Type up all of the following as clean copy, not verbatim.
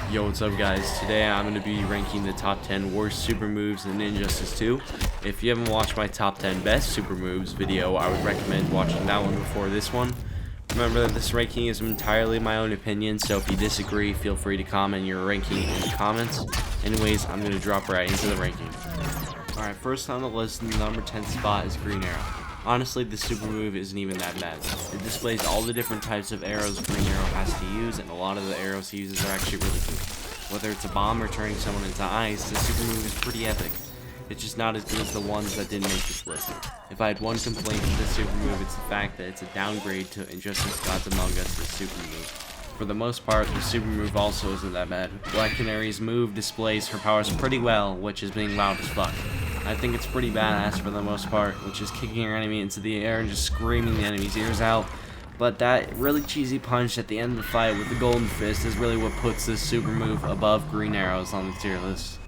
Yo, what's up guys? Today I'm going to be ranking the top 10 worst super moves in Injustice 2. If you haven't watched my top 10 best super moves video, I would recommend watching that one before this one. Remember that this ranking is entirely my own opinion, so if you disagree, feel free to comment your ranking in the comments. Anyways, I'm going to drop right into the ranking. Alright, first on the list in the number 10 spot is Green Arrow. Honestly, the super move isn't even that bad. It displays all the different types of arrows Green Arrow has to use, and a lot of the arrows he uses are actually really cool. Whether it's a bomb or turning someone into ice, the super move is pretty epic. It's just not as good as the ones that didn't make this list. If I had one complaint with this super move, it's the fact that it's a downgrade to Injustice Gods Among Us' super move. For the most part, the super move also isn't that bad. Black Canary's move displays her powers pretty well, which is being loud as fuck. I think it's pretty badass for the most part, which is kicking your enemy into the air and just screaming the enemy's ears out. But that really cheesy punch at the end of the fight with the golden fist is really what puts this super move above Green Arrows on the tier list.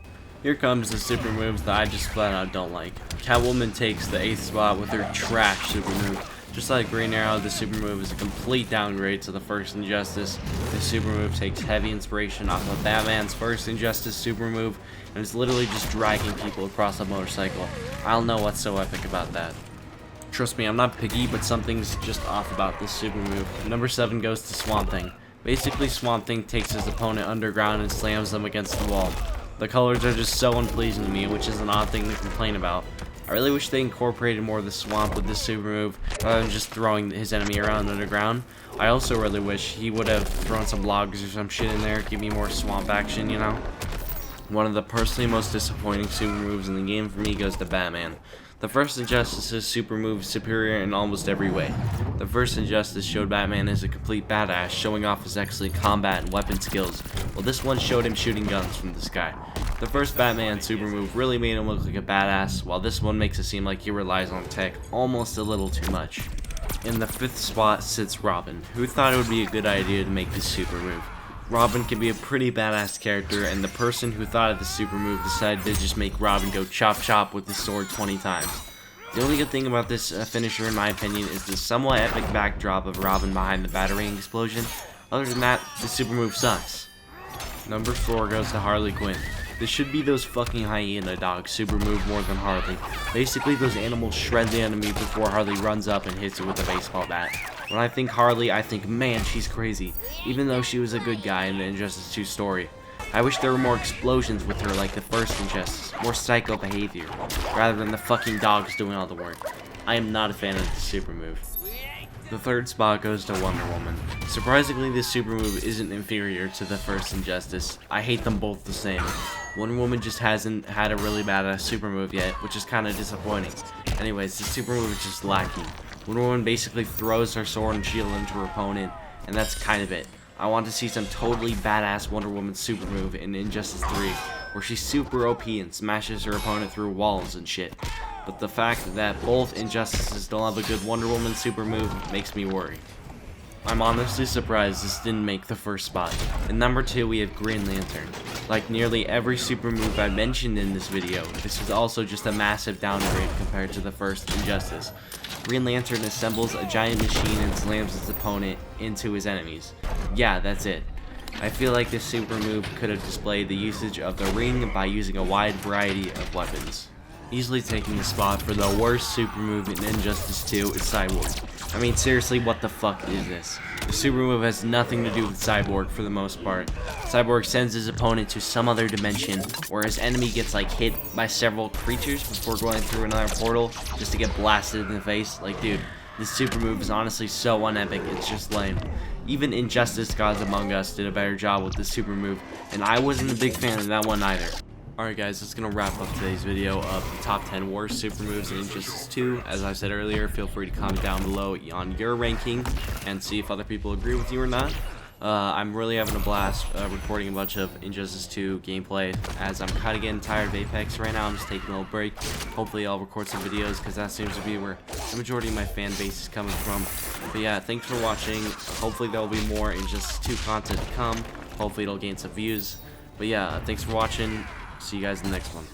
Here comes the super moves that I just flat out don't like. Catwoman takes the 8th spot with her trash super move. Just like Green Arrow, the super move is a complete downgrade to the first Injustice. This super move takes heavy inspiration off of Batman's first Injustice super move, and it's literally just dragging people across a motorcycle. I don't know what's so epic about that. Trust me, I'm not picky, but something's just off about this super move. Number 7 goes to Swamp Thing. Basically, Swamp Thing takes his opponent underground and slams them against the wall. The colors are just so unpleasing to me, which is an odd thing to complain about. I really wish they incorporated more of the swamp with this super move, rather than just throwing his enemy around underground. I also really wish he would have thrown some logs or some shit in there, give me more swamp action, you know? One of the personally most disappointing super moves in the game for me goes to Batman. The first Injustice's super move is superior in almost every way. The first Injustice showed Batman as a complete badass, showing off his excellent combat and weapon skills, while this one showed him shooting guns from the sky. The first Batman super move really made him look like a badass, while this one makes it seem like he relies on tech almost a little too much. In the 5th spot sits Robin. Who thought it would be a good idea to make this super move? Robin can be a pretty badass character, and the person who thought of the super move decided to just make Robin go chop chop with the sword 20 times. The only good thing about this finisher, in my opinion, is the somewhat epic backdrop of Robin behind the batarang explosion. Other than that, the super move sucks. Number 4 goes to Harley Quinn. This should be those fucking hyena dogs super move more than Harley. Basically, those animals shred the enemy before Harley runs up and hits it with a baseball bat. When I think Harley, I think, man, she's crazy, even though she was a good guy in the Injustice 2 story. I wish there were more explosions with her like the first Injustice, more psycho behavior, rather than the fucking dogs doing all the work. I am not a fan of this super move. The 3rd spot goes to Wonder Woman. Surprisingly, this super move isn't inferior to the first Injustice. I hate them both the same. Wonder Woman just hasn't had a really badass super move yet, which is kind of disappointing. Anyways, the super move is just lacking. Wonder Woman basically throws her sword and shield into her opponent, and that's kind of it. I want to see some totally badass Wonder Woman super move in Injustice 3, where she's super OP and smashes her opponent through walls and shit. But the fact that both Injustices don't have a good Wonder Woman super move makes me worry. I'm honestly surprised this didn't make the 1st spot. In number 2, we have Green Lantern. Like nearly every super move I mentioned in this video, this is also just a massive downgrade compared to the first Injustice. Green Lantern assembles a giant machine and slams its opponent into his enemies. Yeah, that's it. I feel like this super move could have displayed the usage of the ring by using a wide variety of weapons. Easily taking the spot for the worst super move in Injustice 2 is Cyborg. I mean, seriously, what the fuck is this? The super move has nothing to do with Cyborg for the most part. Cyborg sends his opponent to some other dimension, where his enemy gets like hit by several creatures before going through another portal just to get blasted in the face. Like, dude, this super move is honestly so unepic, it's just lame. Even Injustice Gods Among Us did a better job with this super move, and I wasn't a big fan of that one either. Alright guys, that's going to wrap up today's video of the top 10 worst super moves in Injustice 2. As I said earlier, feel free to comment down below on your ranking and see if other people agree with you or not. I'm really having a blast recording a bunch of Injustice 2 gameplay, as I'm kind of getting tired of Apex right now. I'm just taking a little break. Hopefully I'll record some videos, because that seems to be where the majority of my fan base is coming from. But yeah, thanks for watching. Hopefully there will be more Injustice 2 content to come. Hopefully it'll gain some views. But yeah, thanks for watching. See you guys in the next one.